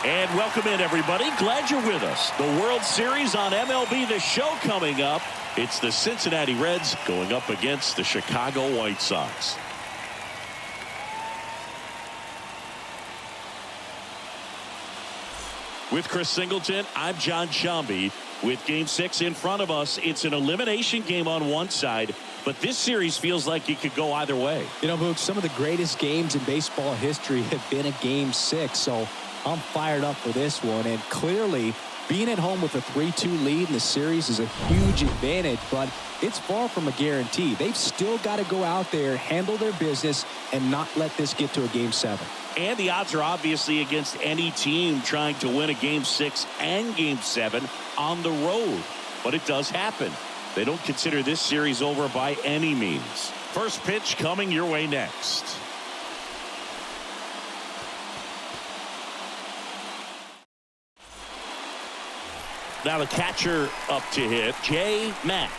And welcome in, everybody. Glad you're with us. The World Series on MLB The Show coming up. It's the Cincinnati Reds going up against the Chicago White Sox. With Chris Singleton, I'm John Shambi. With Game 6 in front of us, it's an elimination game on one side, but this series feels like it could go either way. You know, Boog, some of the greatest games in baseball history have been a Game 6, so I'm fired up for this one. And clearly, being at home with a 3-2 lead in the series is a huge advantage, but it's far from a guarantee. They've still got to go out there, handle their business, and not let this get to a Game 7. And the odds are obviously against any team trying to win a Game 6 and Game 7 on the road. But it does happen. They don't consider this series over by any means. First pitch coming your way next. Now the catcher up to hit, Jay Mack.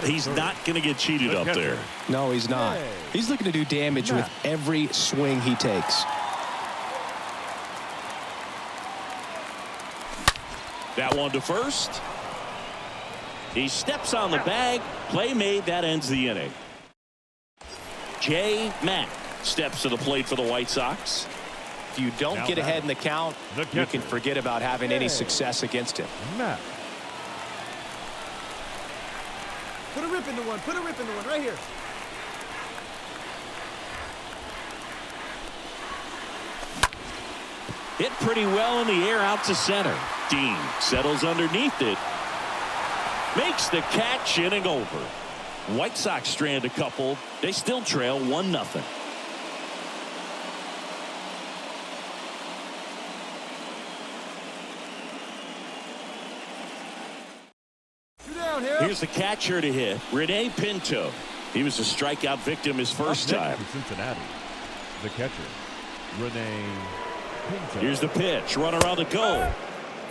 He's not going to get cheated up there. No, he's not. He's looking to do damage with every swing he takes. That one to first. He steps on the bag. Play made. That ends the inning. Jay Mack steps to the plate for the White Sox. If you don't get ahead in the count, you can forget about having any success against him. Put a rip into one. Put a rip into one right here. Hit pretty well in the air out to center. Dean settles underneath it. Makes the catch, inning over. White Sox strand a couple. They still trail 1-0. Here's the catcher to hit, Rene Pinto. He was a strikeout victim his first time. Cincinnati, the catcher, Rene Pinto. Here's the pitch, runner on the go.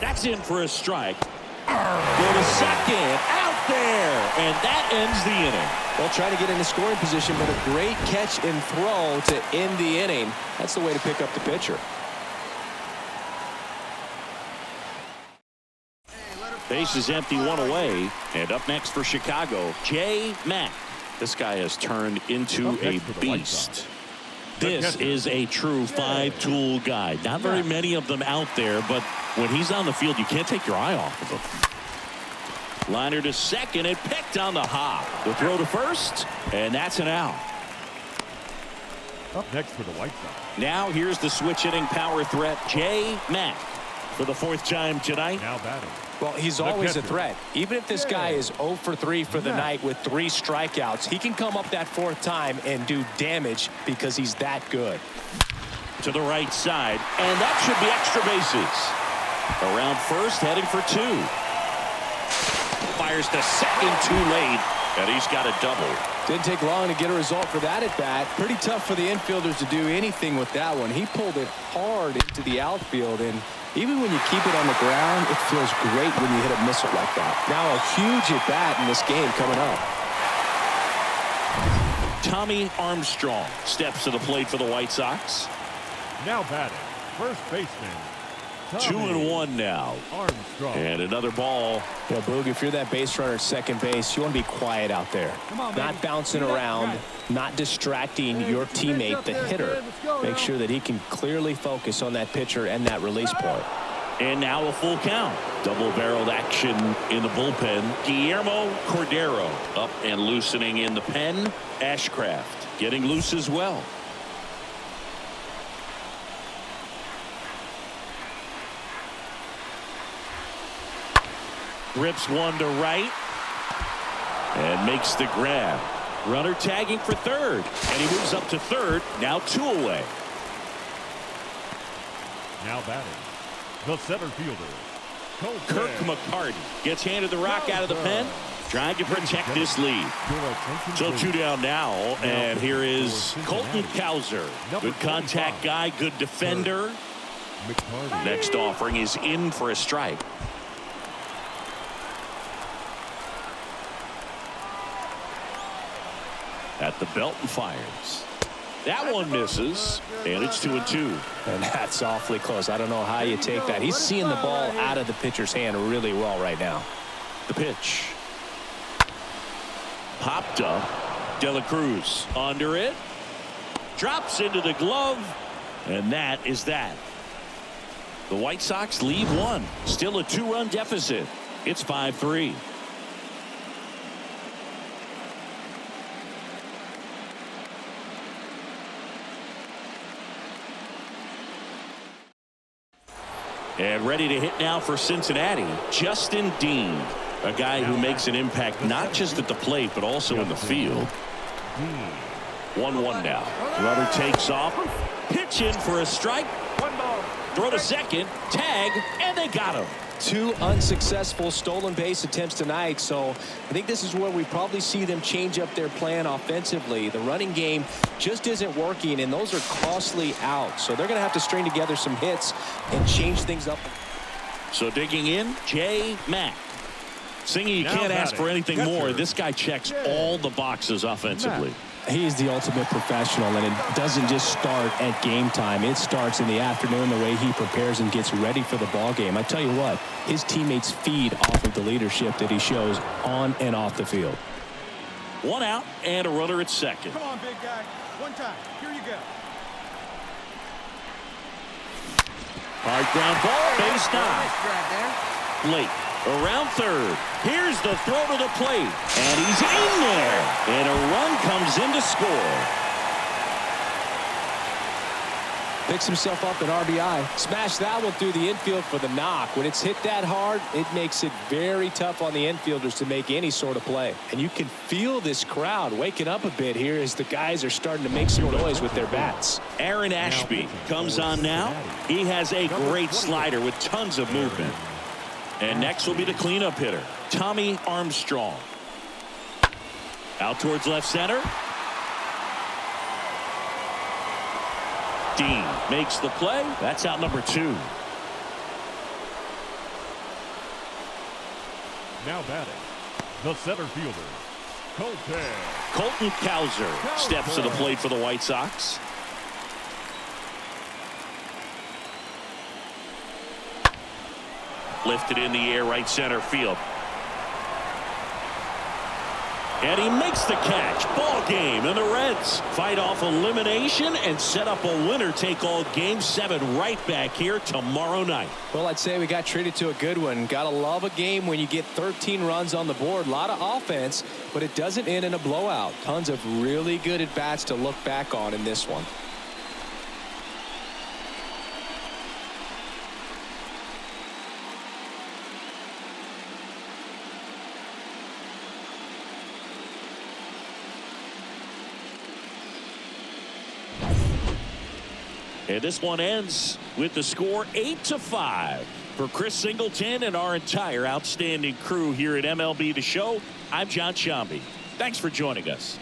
That's in for a strike. Go to second, out there, and that ends the inning. Well, trying to get into scoring position, but a great catch and throw to end the inning. That's the way to pick up the pitcher. Base is empty, one away. And up next for Chicago, Jay Mack. This guy has turned into a beast. This is a true five-tool guy. Not very many of them out there, but when he's on the field, you can't take your eye off of him. Liner to second, and picked on the hop. The throw to first, and that's an out. Up next for the White Sox. Now here's the switch-hitting power threat, Jay Mack, for the fourth time tonight. Now batting. Well, he's always a threat. Even if this guy is 0 for 3 for the night with 3 strikeouts, he can come up that fourth time and do damage because he's that good. To the right side, and that should be extra bases. Around first, heading for 2. Fires to second, too late, and he's got a double. Didn't take long to get a result for that at bat. Pretty tough for the infielders to do anything with that one. He pulled it hard into the outfield, and even when you keep it on the ground, it feels great when you hit a missile like that. Now a huge at bat in this game coming up. Tommy Armstrong steps to the plate for the White Sox. Now batting, first baseman. 2-1 now. Armstrong. And another ball. Yeah, Boog, if you're that base runner at second base, you want to be quiet out there. Not bouncing around, not distracting your teammate, the hitter. Make sure that he can clearly focus on that pitcher and that release point. And now a full count. Double-barreled action in the bullpen. Guillermo Cordero up and loosening in the pen. Ashcraft getting loose as well. Rips one to right and makes the grab. Runner tagging for third, and he moves up to third. Now 2 away. Now batting, the center fielder, Kirk McCarty gets handed the rock out of the pen, trying to protect this lead. So 2 down now, and here is Colton Cowser. Good contact guy, good defender. Next offering is in for a strike. At the belt and fires. That one misses, and it's 2-2. And that's awfully close. I don't know how you take that. He's seeing the ball out of the pitcher's hand really well right now. The pitch. Popped up. De La Cruz under it. Drops into the glove. And that is that. The White Sox lead one. Still a 2-run deficit. It's 5-3. And ready to hit now for Cincinnati, Justin Dean, a guy who makes an impact not just at the plate but also in the field. 1-1 now. Runner takes off. Pitch in for a strike. Throw to second. Tag, and they got him. 2 unsuccessful stolen base attempts tonight, so I think this is where we probably see them change up their plan offensively. The running game just isn't working, and those are costly outs, so they're going to have to string together some hits and change things up. So digging in, J. Mack. Singing you can't ask for anything more. This guy checks all the boxes offensively. He's the ultimate professional, and it doesn't just start at game time. It starts in the afternoon, the way he prepares and gets ready for the ball game. I tell you what, his teammates feed off of the leadership that he shows on and off the field. 1 out and a runner at second. Come on, big guy. One time. Here you go. Hard ground ball, base knock. Nice grab there. Late around third. Here's the throw to the plate, and he's in there, and a run comes in to score. Picks himself up an RBI. Smash that one through the infield for the knock. When it's hit that hard, it makes it very tough on the infielders to make any sort of play. And you can feel this crowd waking up a bit here as the guys are starting to make some noise with their bats. Aaron Ashby comes on now. He has a great slider with tons of movement. And next will be the cleanup hitter, Tommy Armstrong. Out towards left center. Dean makes the play. That's out number 2. Now batting, the center fielder, Colton Cowser steps to the plate for the White Sox. Lifted in the air, right center field. And he makes the catch. Ball game, and the Reds fight off elimination and set up a winner-take-all Game 7 right back here tomorrow night. Well, I'd say we got treated to a good one. Gotta love a game when you get 13 runs on the board. A lot of offense, but it doesn't end in a blowout. Tons of really good at-bats to look back on in this one. And this one ends with the score 8-5. For Chris Singleton and our entire outstanding crew here at MLB The Show, I'm John Shambi. Thanks for joining us.